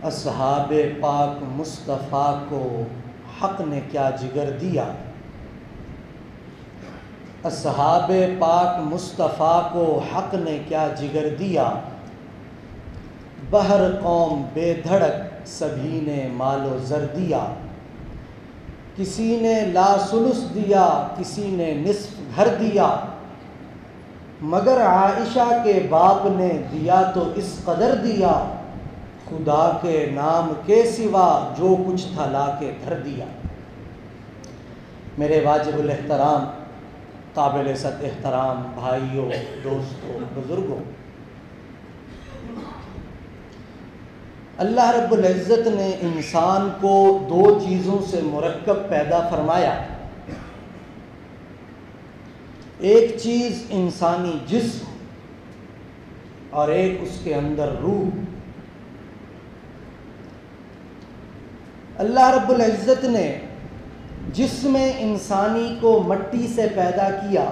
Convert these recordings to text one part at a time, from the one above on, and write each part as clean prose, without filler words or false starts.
اصحاب پاک مصطفیٰ کو حق نے کیا جگر دیا، اصحاب پاک مصطفیٰ کو حق نے کیا جگر دیا، بہر قوم بے دھڑک سبھی نے مال و زر دیا، کسی نے لا ثلث دیا کسی نے نصف گھر دیا، مگر عائشہ کے باپ نے دیا تو اس قدر دیا، خدا کے نام کے سوا جو کچھ تھا لا کے دھر دیا۔ میرے واجب الاحترام قابل صد احترام بھائیوں، دوستوں، بزرگوں، اللہ رب العزت نے انسان کو دو چیزوں سے مرکب پیدا فرمایا۔ ایک چیز انسانی جسم اور ایک اس کے اندر روح۔ اللہ رب العزت نے جسم انسانی کو مٹی سے پیدا کیا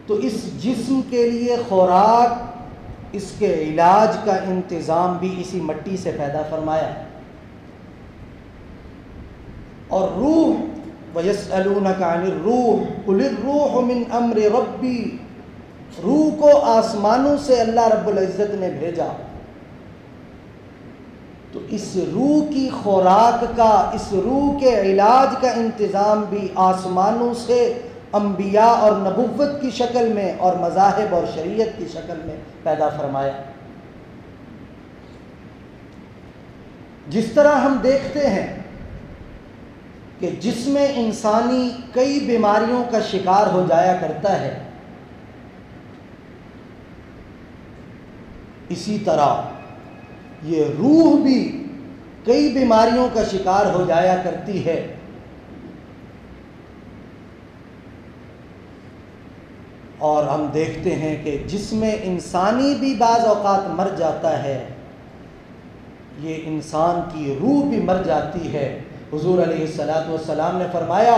تو اس جسم کے لیے خوراک، اس کے علاج کا انتظام بھی اسی مٹی سے پیدا فرمایا۔ اور روح، وَيَسْأَلُونَكَ عَنِ الرُّوحِ قُلِ الرُّوحُ مِنْ أَمْرِ رَبِّي، روح کو آسمانوں سے اللہ رب العزت نے بھیجا، تو اس روح کی خوراک کا، اس روح کے علاج کا انتظام بھی آسمانوں سے انبیاء اور نبوت کی شکل میں اور مذاہب اور شریعت کی شکل میں پیدا فرمایا۔ جس طرح ہم دیکھتے ہیں کہ جسم انسانی کئی بیماریوں کا شکار ہو جایا کرتا ہے، اسی طرح یہ روح بھی کئی بیماریوں کا شکار ہو جایا کرتی ہے۔ اور ہم دیکھتے ہیں کہ جسم انسانی بھی بعض اوقات مر جاتا ہے، یہ انسان کی روح بھی مر جاتی ہے۔ حضور علیہ السلام نے فرمایا،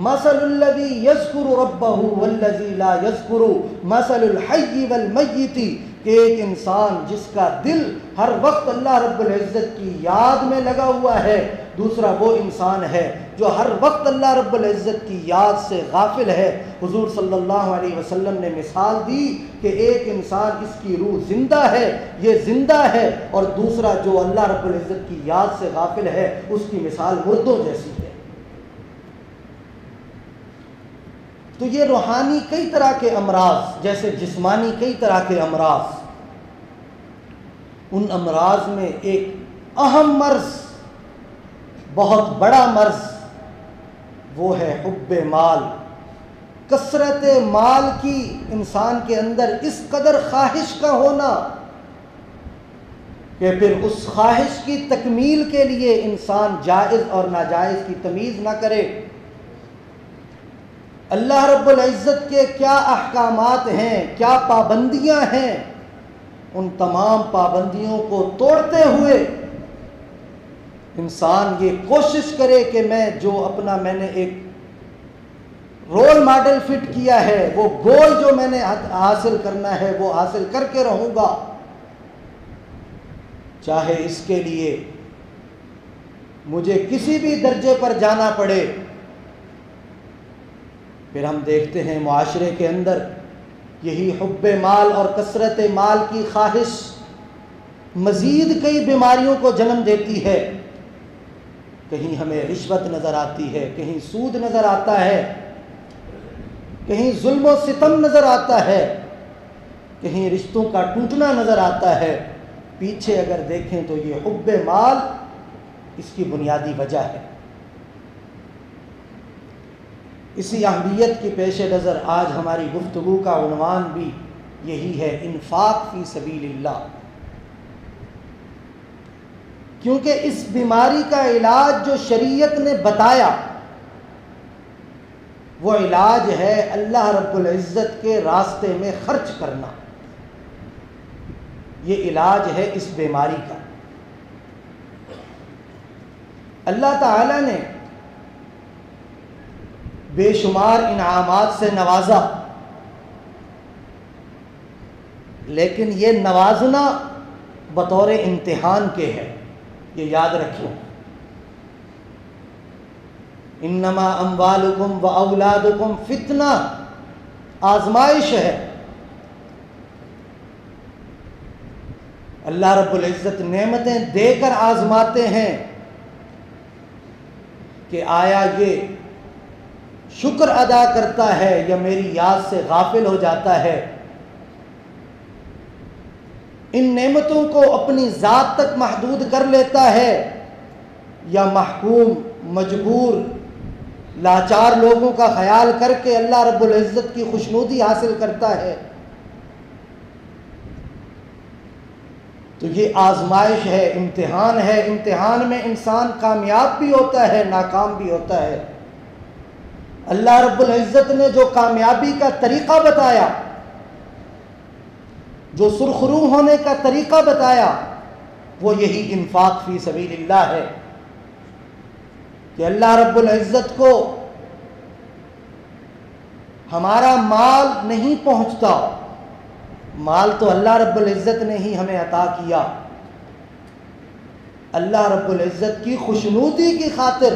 مثل الذی یذکر ربہ والذی لا یذکر مثل الحی والمیت، کہ ایک انسان جس کا دل ہر وقت اللہ رب العزت کی یاد میں لگا ہوا ہے، دوسرا وہ انسان ہے جو ہر وقت اللہ رب العزت کی یاد سے غافل ہے۔ حضور صلی اللہ علیہ وسلم نے مثال دی کہ ایک انسان، اس کی روح زندہ ہے، یہ زندہ ہے، اور دوسرا جو اللہ رب العزت کی یاد سے غافل ہے، اس کی مثال مردوں جیسی ہے۔ تو یہ روحانی کئی طرح کے امراض، جیسے جسمانی کئی طرح کے امراض، ان امراض میں ایک اہم مرض، بہت بڑا مرض، وہ ہے حب مال۔ کثرت مال کی انسان کے اندر اس قدر خواہش کا ہونا کہ پھر اس خواہش کی تکمیل کے لیے انسان جائز اور ناجائز کی تمیز نہ کرے۔ اللہ رب العزت کے کیا احکامات ہیں، کیا پابندیاں ہیں، ان تمام پابندیوں کو توڑتے ہوئے انسان یہ کوشش کرے کہ میں نے ایک رول ماڈل فٹ کیا ہے، وہ گول جو میں نے حاصل کرنا ہے وہ حاصل کر کے رہوں گا، چاہے اس کے لیے مجھے کسی بھی درجے پر جانا پڑے۔ پھر ہم دیکھتے ہیں معاشرے کے اندر یہی حب مال اور کثرت مال کی خواہش مزید کئی بیماریوں کو جنم دیتی ہے۔ کہیں ہمیں رشوت نظر آتی ہے، کہیں سود نظر آتا ہے، کہیں ظلم و ستم نظر آتا ہے، کہیں رشتوں کا ٹوٹنا نظر آتا ہے۔ پیچھے اگر دیکھیں تو یہ حب مال اس کی بنیادی وجہ ہے۔ اسی اہمیت کی پیش نظر آج ہماری گفتگو کا عنوان بھی یہی ہے، انفاق فی سبیل اللہ، کیونکہ اس بیماری کا علاج جو شریعت نے بتایا وہ علاج ہے اللہ رب العزت کے راستے میں خرچ کرنا۔ یہ علاج ہے اس بیماری کا۔ اللہ تعالی نے بے شمار انعامات سے نوازا، لیکن یہ نوازنا بطور امتحان کے ہے، یہ یاد رکھیں۔ انما اموالکم و اولادکم فتنہ، آزمائش ہے۔ اللہ رب العزت نعمتیں دے کر آزماتے ہیں کہ آیا یہ شکر ادا کرتا ہے یا میری یاد سے غافل ہو جاتا ہے۔ ان نعمتوں کو اپنی ذات تک محدود کر لیتا ہے یا محکوم، مجبور، لاچار لوگوں کا خیال کر کے اللہ رب العزت کی خوشنودی حاصل کرتا ہے۔ تو یہ آزمائش ہے، امتحان ہے۔ امتحان میں انسان کامیاب بھی ہوتا ہے، ناکام بھی ہوتا ہے۔ اللہ رب العزت نے جو کامیابی کا طریقہ بتایا، جو سرخرو ہونے کا طریقہ بتایا، وہ یہی انفاق فی سبیل اللہ ہے کہ اللہ رب العزت کو ہمارا مال نہیں پہنچتا، مال تو اللہ رب العزت نے ہی ہمیں عطا کیا۔ اللہ رب العزت کی خوشنودی کی خاطر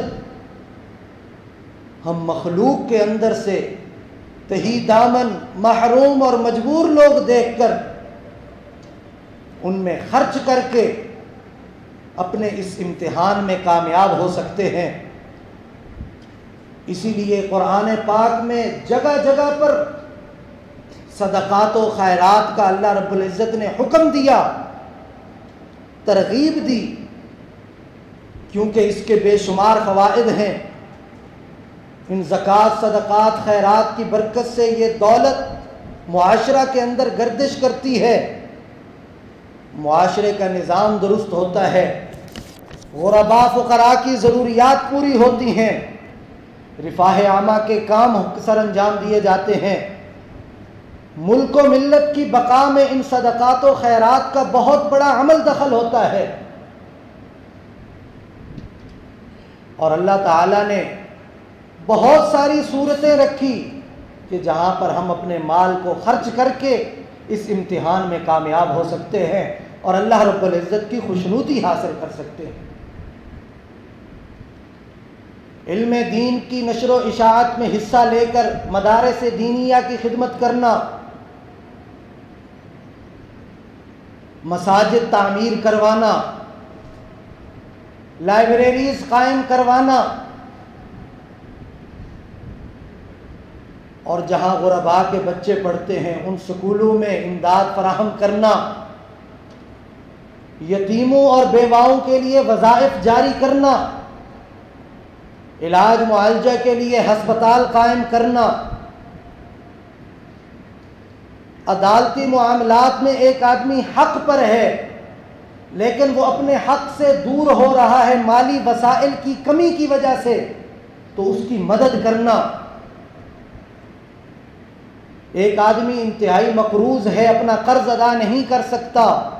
ہم مخلوق کے اندر سے تہی دامن محروم اور مجبور لوگ دیکھ کر ان میں خرچ کر کے اپنے اس امتحان میں کامیاب ہو سکتے ہیں۔ اسی لیے قرآن پاک میں جگہ جگہ پر صدقات و خیرات کا اللہ رب العزت نے حکم دیا، ترغیب دی، کیونکہ اس کے بے شمار فوائد ہیں۔ ان زکوٰۃ، صدقات، خیرات کی برکت سے یہ دولت معاشرہ کے اندر گردش کرتی ہے، معاشرے کا نظام درست ہوتا ہے، غرباء فقراء کی ضروریات پوری ہوتی ہیں، رفاہ عامہ کے کام سر انجام دیے جاتے ہیں۔ ملک و ملت کی بقا میں ان صدقات و خیرات کا بہت بڑا عمل دخل ہوتا ہے۔ اور اللہ تعالیٰ نے بہت ساری صورتیں رکھی کہ جہاں پر ہم اپنے مال کو خرچ کر کے اس امتحان میں کامیاب ہو سکتے ہیں اور اللہ رب العزت کی خوشنودی حاصل کر سکتے ہیں۔ علم دین کی نشر و اشاعت میں حصہ لے کر مدارس دینیہ کی خدمت کرنا، مساجد تعمیر کروانا، لائبریریز قائم کروانا، اور جہاں غرباء کے بچے پڑھتے ہیں ان سکولوں میں امداد فراہم کرنا، یتیموں اور بیواؤں کے لیے وظائف جاری کرنا، علاج معالجہ کے لیے ہسپتال قائم کرنا، عدالتی معاملات میں ایک آدمی حق پر ہے لیکن وہ اپنے حق سے دور ہو رہا ہے مالی وسائل کی کمی کی وجہ سے، تو اس کی مدد کرنا۔ ایک آدمی انتہائی مقروض ہے، اپنا قرض ادا نہیں کر سکتا،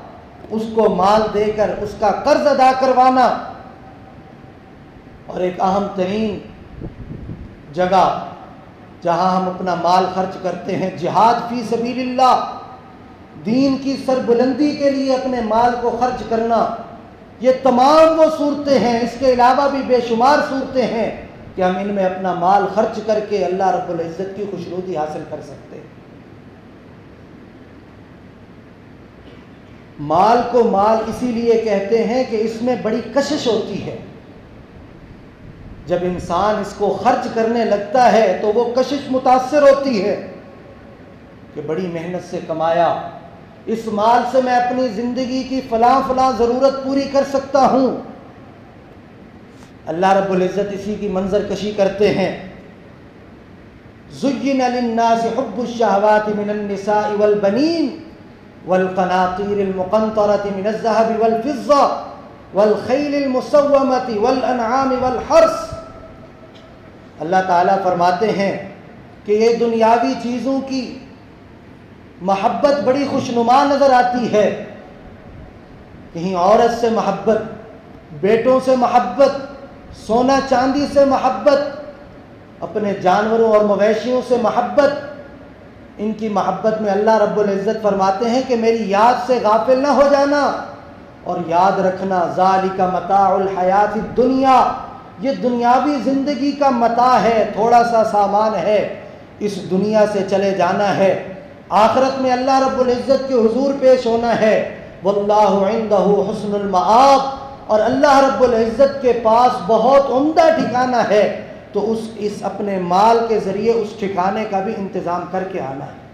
اس کو مال دے کر اس کا قرض ادا کروانا۔ اور ایک اہم ترین جگہ جہاں ہم اپنا مال خرچ کرتے ہیں، جہاد فی سبیل اللہ، دین کی سربلندی کے لیے اپنے مال کو خرچ کرنا۔ یہ تمام وہ صورتیں ہیں، اس کے علاوہ بھی بے شمار صورتیں ہیں کہ ہم ان میں اپنا مال خرچ کر کے اللہ رب العزت کی خوشنودی حاصل کر سکتے ہیں۔ مال کو مال اسی لیے کہتے ہیں کہ اس میں بڑی کشش ہوتی ہے۔ جب انسان اس کو خرچ کرنے لگتا ہے تو وہ کشش متاثر ہوتی ہے کہ بڑی محنت سے کمایا، اس مال سے میں اپنی زندگی کی فلاں ضرورت پوری کر سکتا ہوں۔ اللہ رب العزت اسی کی منظر کشی کرتے ہیں۔ زُيِّنَ لِلنَّاسِ حُبُّ الشَّهَوَاتِ مِنَ النِّسَاءِ وَالْبَنِينَ وَالْقَنَاطِيرِ الْمُقَنطَرَةِ مِنَ الذَّهَبِ وَالْفِضَّةِ وَالْخَيْلِ الْمُسَوَّمَةِ وَالْأَنْعَامِ وَالْحَرْثِ۔ اللہ تعالیٰ فرماتے ہیں کہ یہ دنیاوی چیزوں کی محبت بڑی خوشنما نظر آتی ہے، کہیں عورت سے محبت، بیٹوں سے محبت، سونا چاندی سے محبت، اپنے جانوروں اور مویشیوں سے محبت، ان کی محبت میں اللہ رب العزت فرماتے ہیں کہ میری یاد سے غافل نہ ہو جانا، اور یاد رکھنا ذالک متاع الحیات الدنیا، یہ دنیاوی زندگی کا متاع ہے، تھوڑا سا سامان ہے، اس دنیا سے چلے جانا ہے، آخرت میں اللہ رب العزت کے حضور پیش ہونا ہے۔ واللہ عندہ حسن المآب، اور اللہ رب العزت کے پاس بہت عمدہ ٹھکانہ ہے، تو اس اپنے مال کے ذریعے اس ٹھکانے کا بھی انتظام کر کے آنا ہے۔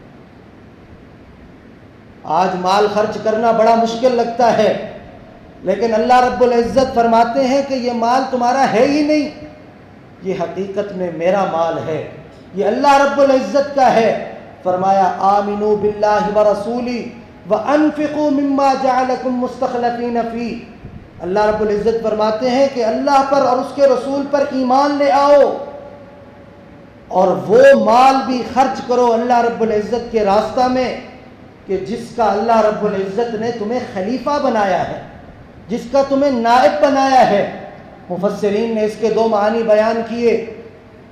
آج مال خرچ کرنا بڑا مشکل لگتا ہے، لیکن اللہ رب العزت فرماتے ہیں کہ یہ مال تمہارا ہے ہی نہیں، یہ حقیقت میں میرا مال ہے، یہ اللہ رب العزت کا ہے۔ فرمایا آمنوا باللہ ورسولہ وانفقوا مما جعلکم مستخلفین فیہ، اللہ رب العزت فرماتے ہیں کہ اللہ پر اور اس کے رسول پر ایمان لے آؤ، اور وہ مال بھی خرچ کرو اللہ رب العزت کے راستہ میں کہ جس کا اللہ رب العزت نے تمہیں خلیفہ بنایا ہے، جس کا تمہیں نائب بنایا ہے۔ مفسرین نے اس کے دو معنی بیان کیے،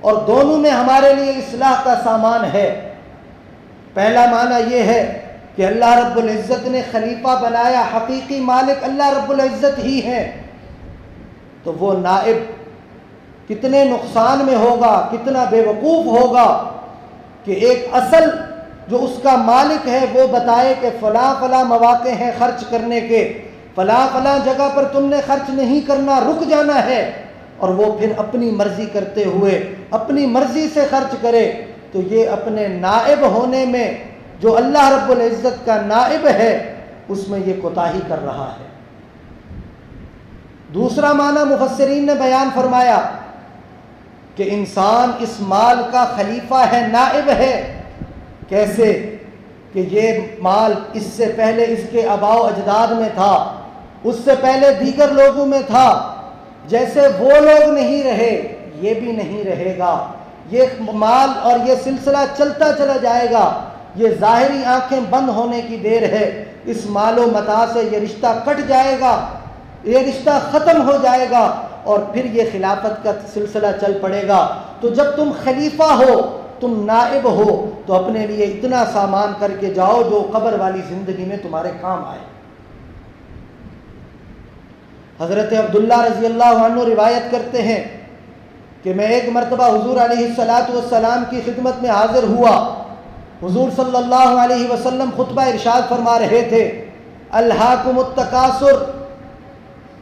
اور دونوں میں ہمارے لیے اصلاح کا سامان ہے۔ پہلا معنی یہ ہے کہ اللہ رب العزت نے خلیفہ بنایا، حقیقی مالک اللہ رب العزت ہی ہے، تو وہ نائب کتنے نقصان میں ہوگا، کتنا بے وقوف ہوگا کہ ایک اصل جو اس کا مالک ہے وہ بتائے کہ فلاں فلاں مواقع ہیں خرچ کرنے کے، فلاں فلاں جگہ پر تم نے خرچ نہیں کرنا، رک جانا ہے، اور وہ پھر اپنی مرضی کرتے ہوئے اپنی مرضی سے خرچ کرے، تو یہ اپنے نائب ہونے میں، جو اللہ رب العزت کا نائب ہے، اس میں یہ کوتاہی کر رہا ہے۔ دوسرا معنی مفسرین نے بیان فرمایا کہ انسان اس مال کا خلیفہ ہے، نائب ہے۔ کیسے؟ کہ یہ مال اس سے پہلے اس کے آباء و اجداد میں تھا، اس سے پہلے دیگر لوگوں میں تھا، جیسے وہ لوگ نہیں رہے یہ بھی نہیں رہے گا، یہ مال اور یہ سلسلہ چلتا چلا جائے گا، یہ ظاہری آنکھیں بند ہونے کی دیر ہے، اس مال و متاع سے یہ رشتہ کٹ جائے گا، یہ رشتہ ختم ہو جائے گا، اور پھر یہ خلافت کا سلسلہ چل پڑے گا۔ تو جب تم خلیفہ ہو، تم نائب ہو، تو اپنے لیے اتنا سامان کر کے جاؤ جو قبر والی زندگی میں تمہارے کام آئے۔ حضرت عبداللہ رضی اللہ عنہ روایت کرتے ہیں کہ میں ایک مرتبہ حضور علیہ السلام کی خدمت میں حاضر ہوا، حضور صلی اللہ علیہ وسلم خطبہ ارشاد فرما رہے تھے، الہاکم التکاثر،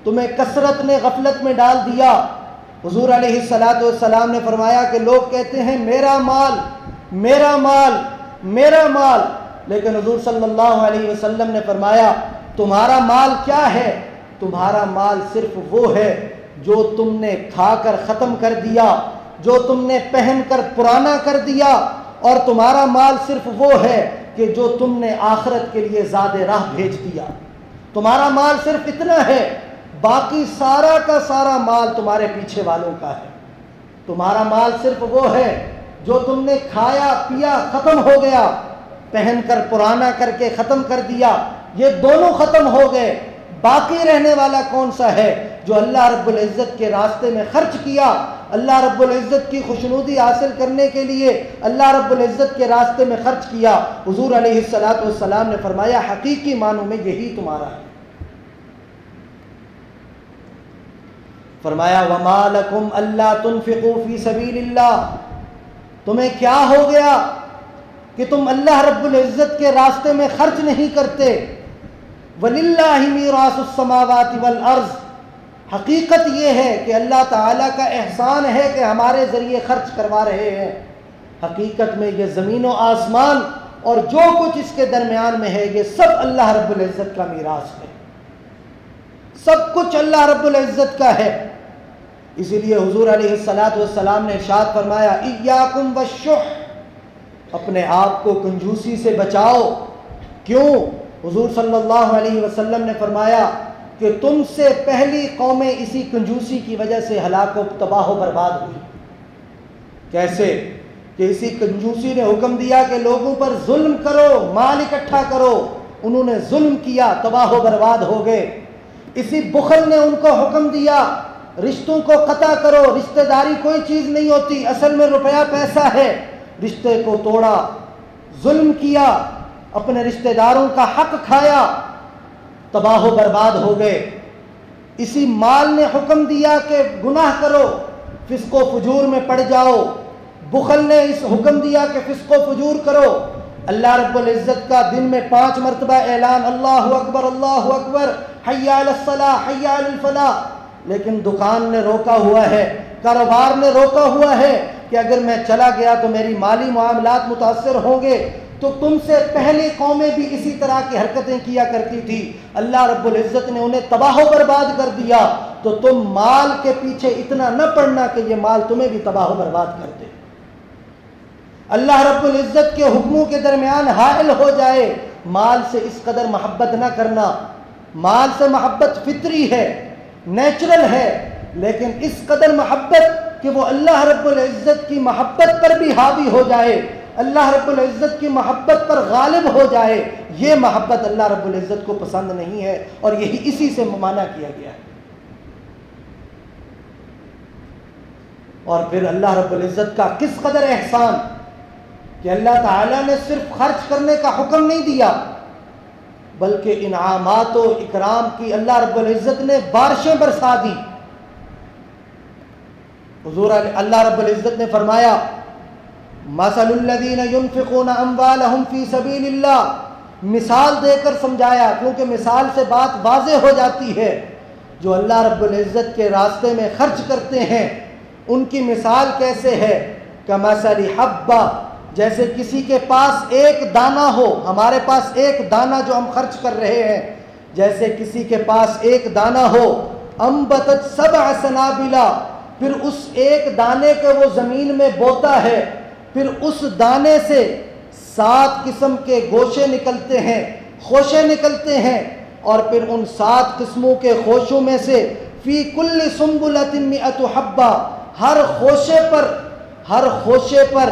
تمہیں کثرت نے غفلت میں ڈال دیا۔ حضور علیہ السلام نے فرمایا کہ لوگ کہتے ہیں میرا مال میرا مال میرا مال، لیکن حضور صلی اللہ علیہ وسلم نے فرمایا تمہارا مال کیا ہے؟ تمہارا مال صرف وہ ہے جو تم نے کھا کر ختم کر دیا، جو تم نے پہن کر پرانا کر دیا، اور تمہارا مال صرف وہ ہے کہ جو تم نے آخرت کے لیے زاد راہ بھیج دیا۔ تمہارا مال صرف اتنا ہے، باقی سارا کا سارا مال تمہارے پیچھے والوں کا ہے۔ تمہارا مال صرف وہ ہے جو تم نے کھایا پیا ختم ہو گیا، پہن کر پرانا کر کے ختم کر دیا، یہ دونوں ختم ہو گئے، باقی رہنے والا کون سا ہے؟ جو اللہ رب العزت کے راستے میں خرچ کیا، اللہ رب العزت کی خوشنودی حاصل کرنے کے لیے اللہ رب العزت کے راستے میں خرچ کیا۔ حضور علیہ السلام نے فرمایا حقیقی معنوں میں یہی تمہارا ہے۔ فرمایا وَمَا لَكُمْ أَلَّا تُنْفِقُوا فِي سَبِيلِ اللَّهِ، تمہیں کیا ہو گیا کہ تم اللہ رب العزت کے راستے میں خرچ نہیں کرتے؟ وَلِلَّهِ مِيرَاثُ السَّمَاوَاتِ وَالْأَرْضِ، حقیقت یہ ہے کہ اللہ تعالیٰ کا احسان ہے کہ ہمارے ذریعے خرچ کروا رہے ہیں، حقیقت میں یہ زمین و آسمان اور جو کچھ اس کے درمیان میں ہے یہ سب اللہ رب العزت کا میراث ہے، سب کچھ اللہ رب العزت کا ہے۔ اسی لیے حضور علیہ السلام نے ارشاد فرمایا ایاکم والشح، اپنے آپ کو کنجوسی سے بچاؤ۔ کیوں؟ حضور صلی اللہ علیہ وسلم نے فرمایا کہ تم سے پہلی قومیں اسی کنجوسی کی وجہ سے ہلاک و تباہ و برباد ہوئی۔ کیسے؟ کہ اسی کنجوسی نے حکم دیا کہ لوگوں پر ظلم کرو، مال اکٹھا کرو، انہوں نے ظلم کیا، تباہ و برباد ہو گئے۔ اسی بخل نے ان کو حکم دیا رشتوں کو قطع کرو، رشتہ داری کوئی چیز نہیں ہوتی، اصل میں روپیہ پیسہ ہے، رشتے کو توڑا، ظلم کیا، اپنے رشتہ داروں کا حق کھایا۔ تباہ و برباد ہو گئے۔ اسی مال نے حکم دیا کہ گناہ کرو، فسق و فجور میں پڑ جاؤ۔ بخل نے اس حکم دیا کہ فسق و فجور کرو۔ اللہ رب العزت کا دن میں 5 مرتبہ اعلان، اللہ اکبر اللہ اکبر، حی علی الصلاح حی علی الفلاح، لیکن دکان نے روکا ہوا ہے، کاروبار نے روکا ہوا ہے کہ اگر میں چلا گیا تو میری مالی معاملات متاثر ہوں گے۔ تو تم سے پہلی قومیں بھی اسی طرح کی حرکتیں کیا کرتی تھی، اللہ رب العزت نے انہیں تباہ و برباد کر دیا۔ تو تم مال کے پیچھے اتنا نہ پڑنا کہ یہ مال تمہیں بھی تباہ و برباد کر دے۔ اللہ رب العزت کے حکموں کے درمیان حائل ہو جائے، مال سے اس قدر محبت نہ کرنا۔ مال سے محبت فطری ہے، نیچرل ہے، لیکن اس قدر محبت کہ وہ اللہ رب العزت کی محبت پر بھی حاوی ہو جائے، اللہ رب العزت کی محبت پر غالب ہو جائے، یہ محبت اللہ رب العزت کو پسند نہیں ہے، اور یہی اسی سے منع کیا گیا ہے۔ اور پھر اللہ رب العزت کا کس قدر احسان کہ اللہ تعالیٰ نے صرف خرچ کرنے کا حکم نہیں دیا، بلکہ انعامات و اکرام کی اللہ رب العزت نے بارشیں برسا دی۔ حضور اللہ رب العزت نے فرمایا، مثل الذین ينفقون اموالهم فی سبیل اللہ، مثال دے کر سمجھایا، کیونکہ مثال سے بات واضح ہو جاتی ہے۔ جو اللہ رب العزت کے راستے میں خرچ کرتے ہیں ان کی مثال کیسے ہے؟ کمثل حبہ، جیسے کسی کے پاس ایک دانہ ہو، ہمارے پاس ایک دانہ جو ہم خرچ کر رہے ہیں، جیسے کسی کے پاس ایک دانہ ہو، انبتت 7 سنابلا، پھر اس ایک دانے کے وہ زمین میں بوتا ہے، پھر اس دانے سے 7 قسم کے گوشے نکلتے ہیں، خوشے نکلتے ہیں، اور پھر ان 7 قسموں کے خوشوں میں سے فی کل سنبلۃ 100 حبہ، ہر خوشے پر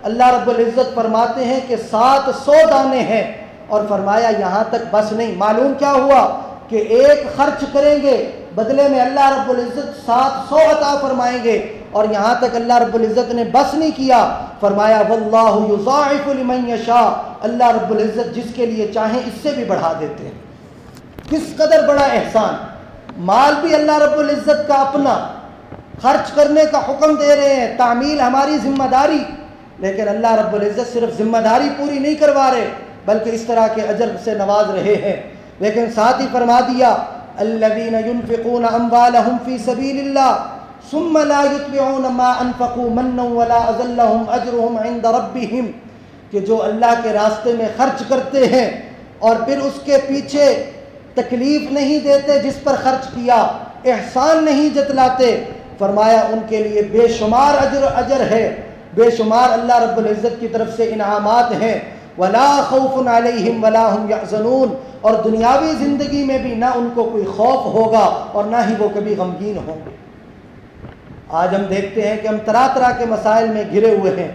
اللہ رب العزت فرماتے ہیں کہ 700 دانے ہیں۔ اور فرمایا یہاں تک بس نہیں، معلوم کیا ہوا کہ ایک خرچ کریں گے بدلے میں اللہ رب العزت 700 عطا فرمائیں گے، اور یہاں تک اللہ رب العزت نے بس نہیں کیا، فرمایا واللہ یضاعف لمن یشاء، اللہ رب العزت جس کے لیے چاہیں اس سے بھی بڑھا دیتے ہیں۔ کس قدر بڑا احسان! مال بھی اللہ رب العزت کا اپنا، خرچ کرنے کا حکم دے رہے ہیں، تعمیل ہماری ذمہ داری، لیکن اللہ رب العزت صرف ذمہ داری پوری نہیں کروا رہے بلکہ اس طرح کے اجر سے نواز رہے ہیں۔ لیکن ساتھ ہی فرما دیا الذین ينفقون اموالهم فی سبیل اللہ ثم لا یتبعون ما انفقوا منا ولا اذلهم اجرهم عند ربهم، کہ جو اللہ کے راستے میں خرچ کرتے ہیں اور پھر اس کے پیچھے تکلیف نہیں دیتے جس پر خرچ کیا، احسان نہیں جتلاتے، فرمایا ان کے لیے بے شمار اجر ہے، بے شمار اللہ رب العزت کی طرف سے انعامات ہیں۔ ولا خوف علیہم ولا هم یحزنون، اور دنیاوی زندگی میں بھی نہ ان کو کوئی خوف ہوگا اور نہ ہی وہ کبھی غمگین ہوں گے۔ آج ہم دیکھتے ہیں کہ ہم طرح طرح کے مسائل میں گھرے ہوئے ہیں،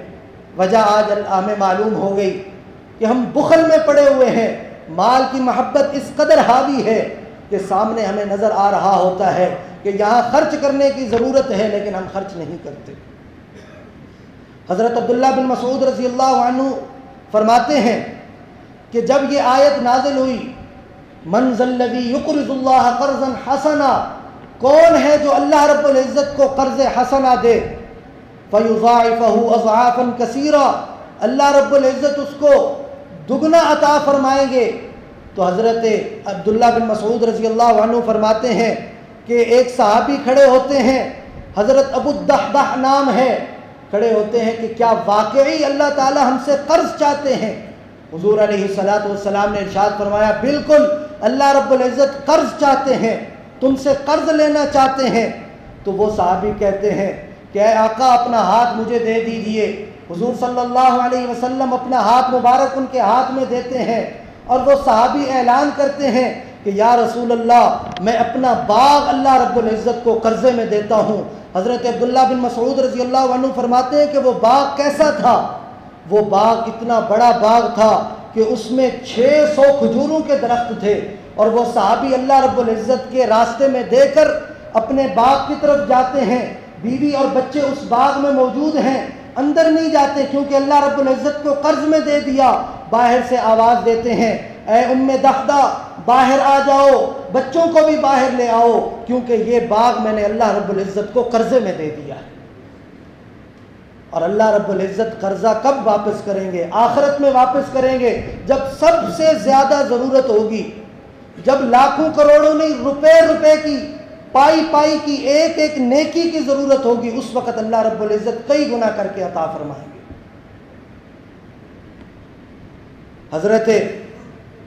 وجہ آج ہمیں معلوم ہو گئی کہ ہم بخل میں پڑے ہوئے ہیں، مال کی محبت اس قدر حاوی ہے کہ سامنے ہمیں نظر آ رہا ہوتا ہے کہ یہاں خرچ کرنے کی ضرورت ہے لیکن ہم خرچ نہیں کرتے۔ حضرت عبداللہ بن مسعود رضی اللہ عنہ فرماتے ہیں کہ جب یہ آیت نازل ہوئی، من ذا الذی یقرض اللہ قرضا حسنا، کون ہے جو اللہ رب العزت کو قرض حسنا دے، فیضاعفہ اضعافا کثیرا، اللہ رب العزت اس کو دگنا عطا فرمائیں گے۔ تو حضرت عبداللہ بن مسعود رضی اللہ عنہ فرماتے ہیں کہ ایک صحابی کھڑے ہوتے ہیں، حضرت ابو الدحدح نام ہے، کھڑے ہوتے ہیں کہ کیا واقعی اللہ تعالی ہم سے قرض چاہتے ہیں؟ حضور علیہ السلام نے ارشاد فرمایا بالکل، اللہ رب العزت قرض چاہتے ہیں، تم سے قرض لینا چاہتے ہیں۔ تو وہ صحابی کہتے ہیں کہ اے آقا اپنا ہاتھ مجھے دے دیجئے۔ حضور صلی اللہ علیہ وسلم اپنا ہاتھ مبارک ان کے ہاتھ میں دیتے ہیں، اور وہ صحابی اعلان کرتے ہیں کہ یا رسول اللہ میں اپنا باغ اللہ رب العزت کو قرضے میں دیتا ہوں۔ حضرت عبداللہ بن مسعود رضی اللہ عنہ فرماتے ہیں کہ وہ باغ کیسا تھا؟ وہ باغ اتنا بڑا باغ تھا کہ اس میں 600 کھجوروں کے درخت تھے، اور وہ صحابی اللہ رب العزت کے راستے میں دے کر اپنے باغ کی طرف جاتے ہیں، بیوی اور بچے اس باغ میں موجود ہیں، اندر نہیں جاتے کیونکہ اللہ رب العزت کو قرض میں دے دیا۔ باہر سے آواز دیتے ہیں اے ام دحدہ باہر آ جاؤ، بچوں کو بھی باہر لے آؤ، کیونکہ یہ باغ میں نے اللہ رب العزت کو قرضے میں دے دیا ہے۔ اور اللہ رب العزت قرضہ کب واپس کریں گے؟ آخرت میں واپس کریں گے، جب سب سے زیادہ ضرورت ہوگی، جب لاکھوں کروڑوں نہیں، روپے کی پائی کی ایک ایک نیکی کی ضرورت ہوگی، اس وقت اللہ رب العزت کئی گنا کر کے عطا فرمائیں گے۔ حضرت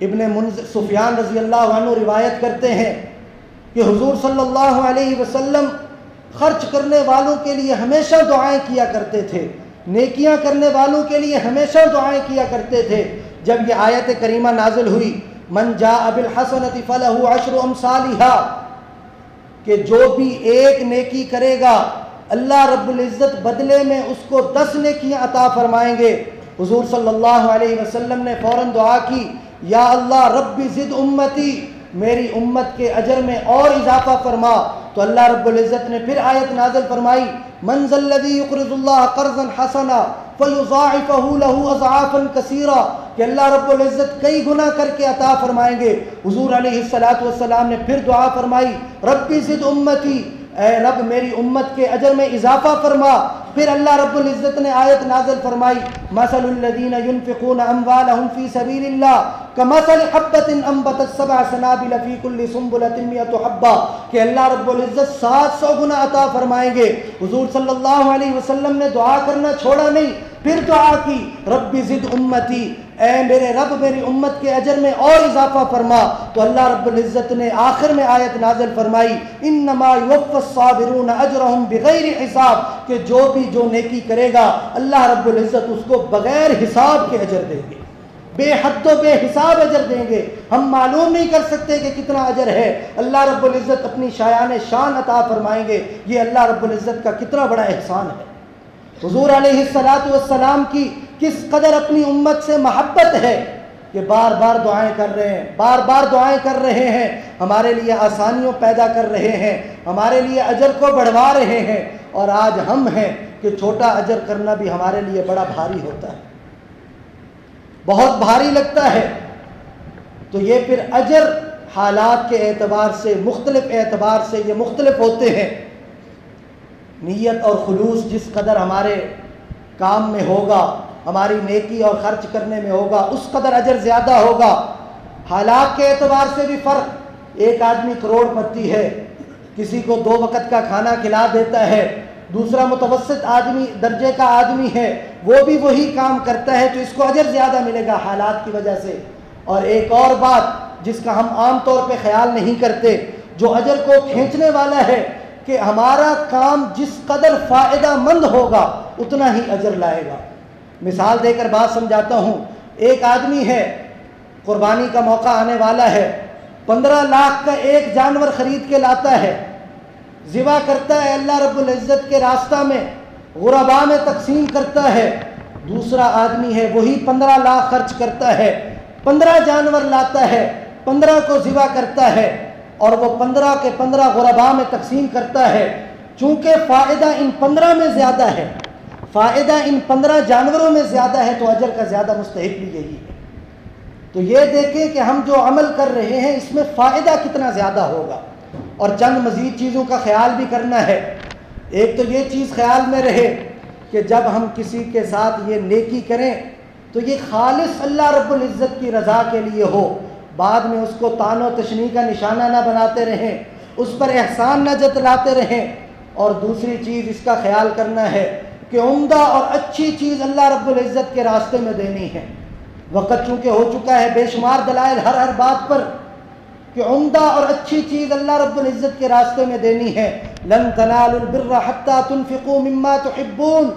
ابن سفیان رضی اللہ عنہ روایت کرتے ہیں کہ حضور صلی اللہ علیہ وسلم خرچ کرنے والوں کے لیے ہمیشہ دعائیں کیا کرتے تھے، نیکیاں کرنے والوں کے لیے ہمیشہ دعائیں کیا کرتے تھے۔ جب یہ آیت کریمہ نازل ہوئی، من جاء بالحسنۃ فلہ عشر امثالھا، کہ جو بھی ایک نیکی کرے گا اللہ رب العزت بدلے میں اس کو 10 نیکیاں عطا فرمائیں گے۔ حضور صلی اللہ علیہ وسلم نے فوراً دعا کی، یا اللہ رب زد امتی، میری امت کے اجر میں اور اضافہ فرما۔ تو اللہ رب العزت نے پھر آیت نازل فرمائی، من ذا الذی یقرض اللہ قرضا حسنا فیضاعفہ لہ اضعافا کثیرا، کہ اللہ رب العزت کئی گنا کر کے عطا فرمائیں گے۔ حضور علیہ السلام نے پھر دعا فرمائی، رب زد امتی، اے رب میری امت کے اجر میں اضافہ فرما۔ پھر اللہ رب العزت نے آیت نازل فرمائی، مثل الذین ينفقون اموالهم فی سبیل اللہ کمثل حبۃ انبتت 7 سنابل فی کل سنبلۃ 100 حبہ، کہ اللہ رب العزت 700 گنا عطا فرمائیں گے۔ حضور صلی اللہ علیہ وسلم نے دعا کرنا چھوڑا نہیں، پھر دعا کی، رب زد امتی، اے میرے رب میری امت کے اجر میں اور اضافہ فرما۔ تو اللہ رب العزت نے آخر میں آیت نازل فرمائی، انما یوفی الصابرون اجرهم بغیر حساب، کہ جو نیکی کرے گا اللہ رب العزت اس کو بغیر حساب کے اجر دیں گے، بے حد و بے حساب اجر دیں گے۔ ہم معلوم نہیں کر سکتے کہ کتنا اجر ہے، اللہ رب العزت اپنی شایان شان عطا فرمائیں گے۔ یہ اللہ رب العزت کا کتنا بڑا احسان ہے۔ حضور علیہ السلام کی کس قدر اپنی امت سے محبت ہے کہ بار بار دعائیں کر رہے ہیں، بار بار دعائیں کر رہے ہیں، ہمارے لیے آسانیوں پیدا کر رہے ہیں، ہمارے لیے اجر کو بڑھوا رہے ہیں۔ اور آج ہم ہیں کہ چھوٹا اجر کرنا بھی ہمارے لیے بڑا بھاری ہوتا ہے، بہت بھاری لگتا ہے۔ تو یہ پھر اجر حالات کے اعتبار سے، مختلف اعتبار سے یہ مختلف ہوتے ہیں۔ نیت اور خلوص جس قدر ہمارے کام میں ہوگا، ہماری نیکی اور خرچ کرنے میں ہوگا، اس قدر اجر زیادہ ہوگا۔ حالات کے اعتبار سے بھی فرق، ایک آدمی کروڑ پتی ہے، کسی کو 2 وقت کا کھانا کھلا دیتا ہے، دوسرا متوسط آدمی درجے کا آدمی ہے، وہ بھی وہی کام کرتا ہے، تو اس کو اجر زیادہ ملے گا حالات کی وجہ سے۔ اور ایک اور بات جس کا ہم عام طور پہ خیال نہیں کرتے، جو اجر کو کھینچنے والا ہے، کہ ہمارا کام جس قدر فائدہ مند ہوگا اتنا ہی اجر لائے گا۔ مثال دے کر بات سمجھاتا ہوں، ایک آدمی ہے، قربانی کا موقع آنے والا ہے، 15 لاکھ کا ایک جانور خرید کے لاتا ہے، ذبح کرتا ہے اللہ رب العزت کے راستہ میں، غرباء میں تقسیم کرتا ہے۔ دوسرا آدمی ہے، وہی 15 لاکھ خرچ کرتا ہے، 15 جانور لاتا ہے، 15 کو ذبح کرتا ہے، اور وہ 15 کے 15 غرباء میں تقسیم کرتا ہے۔ چونکہ فائدہ ان 15 میں زیادہ ہے، فائدہ ان 15 جانوروں میں زیادہ ہے، تو اجر کا زیادہ مستحق بھی یہی ہے۔ تو یہ دیکھیں کہ ہم جو عمل کر رہے ہیں اس میں فائدہ کتنا زیادہ ہوگا۔ اور چند مزید چیزوں کا خیال بھی کرنا ہے۔ ایک تو یہ چیز خیال میں رہے کہ جب ہم کسی کے ساتھ یہ نیکی کریں تو یہ خالص اللہ رب العزت کی رضا کے لیے ہو، بعد میں اس کو طعن و تشنیع کا نشانہ نہ بناتے رہیں، اس پر احسان نہ جتلاتے رہیں۔ اور دوسری چیز اس کا خیال کرنا ہے کہ عمدہ اور اچھی چیز اللہ رب العزت کے راستے میں دینی ہے۔ وقت چونکہ ہو چکا ہے، بے شمار دلائل ہر بات پر کہ عمدہ اور اچھی چیز اللہ رب العزت کے راستے میں دینی ہے۔ لن تنالوا البر حتى تنفقوا مما تحبون،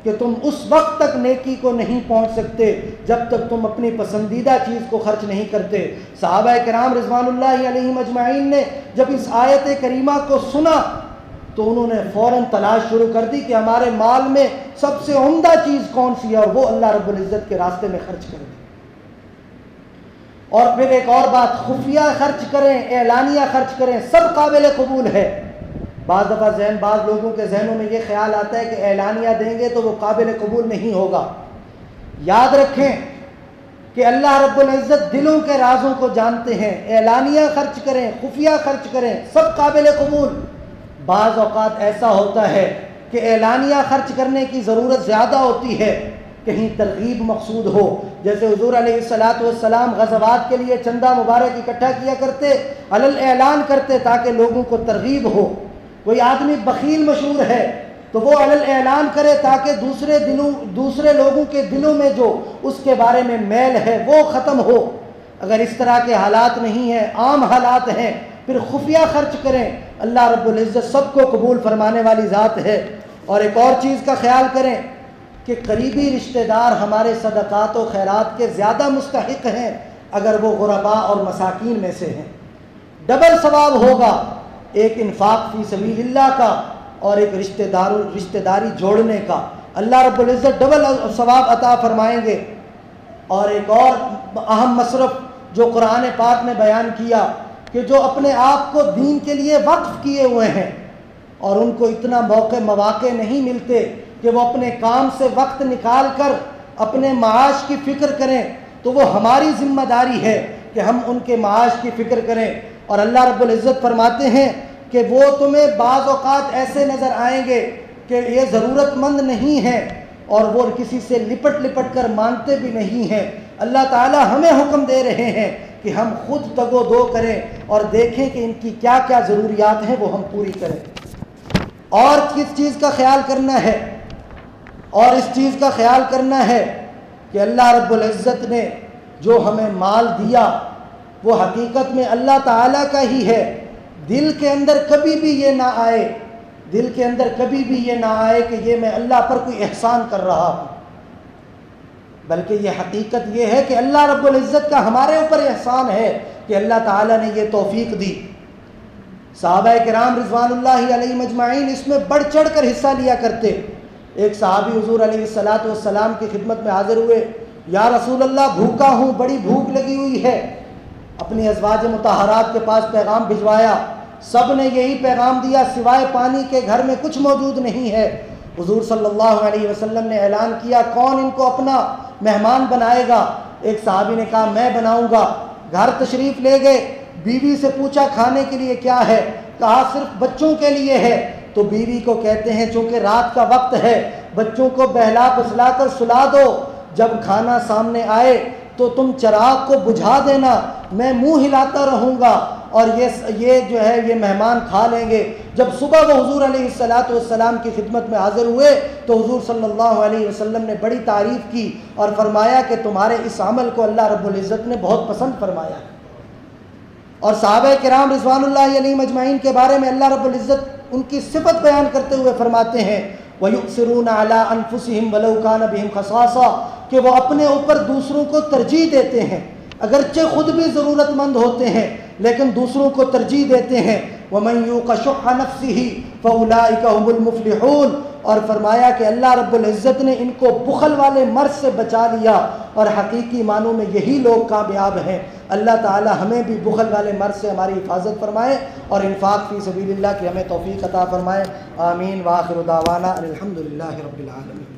کہ تم اس وقت تک نیکی کو نہیں پہنچ سکتے جب تک تم اپنی پسندیدہ چیز کو خرچ نہیں کرتے۔ صحابہ کرام رضوان اللہ علیہم اجمعین نے جب اس آیت کریمہ کو سنا تو انہوں نے فوراً تلاش شروع کر دی کہ ہمارے مال میں سب سے عمدہ چیز کون سی ہے، اور وہ اللہ رب العزت کے راستے میں خرچ کر دی۔ اور پھر ایک اور بات، خفیہ خرچ کریں، اعلانیہ خرچ کریں، سب قابل قبول ہے۔ بعض دفعہ بعض لوگوں کے ذہنوں میں یہ خیال آتا ہے کہ اعلانیہ دیں گے تو وہ قابل قبول نہیں ہوگا۔ یاد رکھیں کہ اللہ رب العزت دلوں کے رازوں کو جانتے ہیں. اعلانیہ خرچ کریں، خفیہ خرچ کریں، سب قابل قبول. بعض اوقات ایسا ہوتا ہے کہ اعلانیہ خرچ کرنے کی ضرورت زیادہ ہوتی ہے، کہیں ترغیب مقصود ہو. جیسے حضور علیہ السلام غزوات کے لیے چندہ مبارک اکٹھا کیا کرتے، علل اعلان کرتے تاکہ لوگوں کو ترغیب ہو. کوئی آدمی بخیل مشہور ہے تو وہ علل اعلان کرے تاکہ دوسرے لوگوں کے دلوں میں جو اس کے بارے میں میل ہے وہ ختم ہو. اگر اس طرح کے حالات نہیں ہیں، عام حالات ہیں، پھر خفیہ خرچ کریں. اللہ رب العزت سب کو قبول فرمانے والی ذات ہے. اور ایک اور چیز کا خیال کریں کہ قریبی رشتہ دار ہمارے صدقات و خیرات کے زیادہ مستحق ہیں اگر وہ غرباء اور مساکین میں سے ہیں. ڈبل ثواب ہوگا، ایک انفاق فی سبیل اللہ کا اور ایک رشتہ داری جوڑنے کا. اللہ رب العزت ڈبل ثواب عطا فرمائیں گے. اور ایک اور اہم مصرف جو قرآن پاک نے بیان کیا کہ جو اپنے آپ کو دین کے لیے وقف کیے ہوئے ہیں اور ان کو اتنا مواقع نہیں ملتے کہ وہ اپنے کام سے وقت نکال کر اپنے معاش کی فکر کریں، تو وہ ہماری ذمہ داری ہے کہ ہم ان کے معاش کی فکر کریں. اور اللہ رب العزت فرماتے ہیں کہ وہ تمہیں بعض اوقات ایسے نظر آئیں گے کہ یہ ضرورت مند نہیں ہیں اور وہ کسی سے لپٹ کر مانتے بھی نہیں ہیں. اللہ تعالی ہمیں حکم دے رہے ہیں کہ ہم خود تگ و دو کریں اور دیکھیں کہ ان کی کیا کیا ضروریات ہیں وہ ہم پوری کریں. اور کس چیز کا خیال کرنا ہے؟ اور اس چیز کا خیال کرنا ہے کہ اللہ رب العزت نے جو ہمیں مال دیا وہ حقیقت میں اللہ تعالیٰ کا ہی ہے. دل کے اندر کبھی بھی یہ نہ آئے کہ یہ میں اللہ پر کوئی احسان کر رہا ہوں، بلکہ یہ حقیقت یہ ہے کہ اللہ رب العزت کا ہمارے اوپر احسان ہے کہ اللہ تعالیٰ نے یہ توفیق دی. صحابہ کرام رضوان اللہ علیہم اجمعین اس میں بڑھ چڑھ کر حصہ لیا کرتے. ایک صحابی حضور علیہ السلام کی خدمت میں حاضر ہوئے، یا رسول اللہ بھوکا ہوں، بڑی بھوک لگی ہوئی ہے. اپنی ازواج مطہرات کے پاس پیغام بھجوایا، سب نے یہی پیغام دیا سوائے پانی کے گھر میں کچھ موجود نہیں ہے. حضور صلی اللہ علیہ وسلم نے اعلان کیا کون ان کو اپنا مہمان بنائے گا؟ ایک صحابی نے کہا میں بناؤں گا. گھر تشریف لے گئے، بیوی سے پوچھا کھانے کے لیے کیا ہے؟ کہا صرف بچوں کے لیے ہے. تو بیوی کو کہتے ہیں چونکہ رات کا وقت ہے بچوں کو بہلا پسلا کر سلا دو، جب کھانا سامنے آئے تو تم چراغ کو بجھا دینا، میں منہ ہلاتا رہوں گا اور یہ جو ہے یہ مہمان کھا لیں گے. جب صبح وہ حضور علیہ السلام کی خدمت میں حاضر ہوئے تو حضور صلی اللہ علیہ وسلم نے بڑی تعریف کی اور فرمایا کہ تمہارے اس عمل کو اللہ رب العزت نے بہت پسند فرمایا. اور صحابہ کرام رضوان اللہ علیہم اجمعین کے بارے میں اللہ رب العزت ان کی صفت بیان کرتے ہوئے فرماتے ہیں وَيُؤْثِرُونَ عَلَىٰ أَنفُسِهِمْ وَلَوْ كَانَ بِهِمْ خَصَاصَةٌ، کہ وہ اپنے اوپر دوسروں کو ترجیح دیتے ہیں، اگرچہ خود بھی ضرورت مند ہوتے ہیں لیکن دوسروں کو ترجیح دیتے ہیں. وَمَنْ يُوقَ شُحَّ نَفْسِهِ فَأُولَٰئِكَ هُمُ الْمُفْلِحُونَ. اور فرمایا کہ اللہ رب العزت نے ان کو بخل والے مرض سے بچا لیا اور حقیقی معنوں میں یہی لوگ کامیاب ہیں. اللہ تعالی ہمیں بھی بخل والے مرض سے ہماری حفاظت فرمائے اور انفاق فی سبیل اللہ کی ہمیں توفیق عطا فرمائے. آمین. وآخر دعوانا الحمدللہ رب العالمین.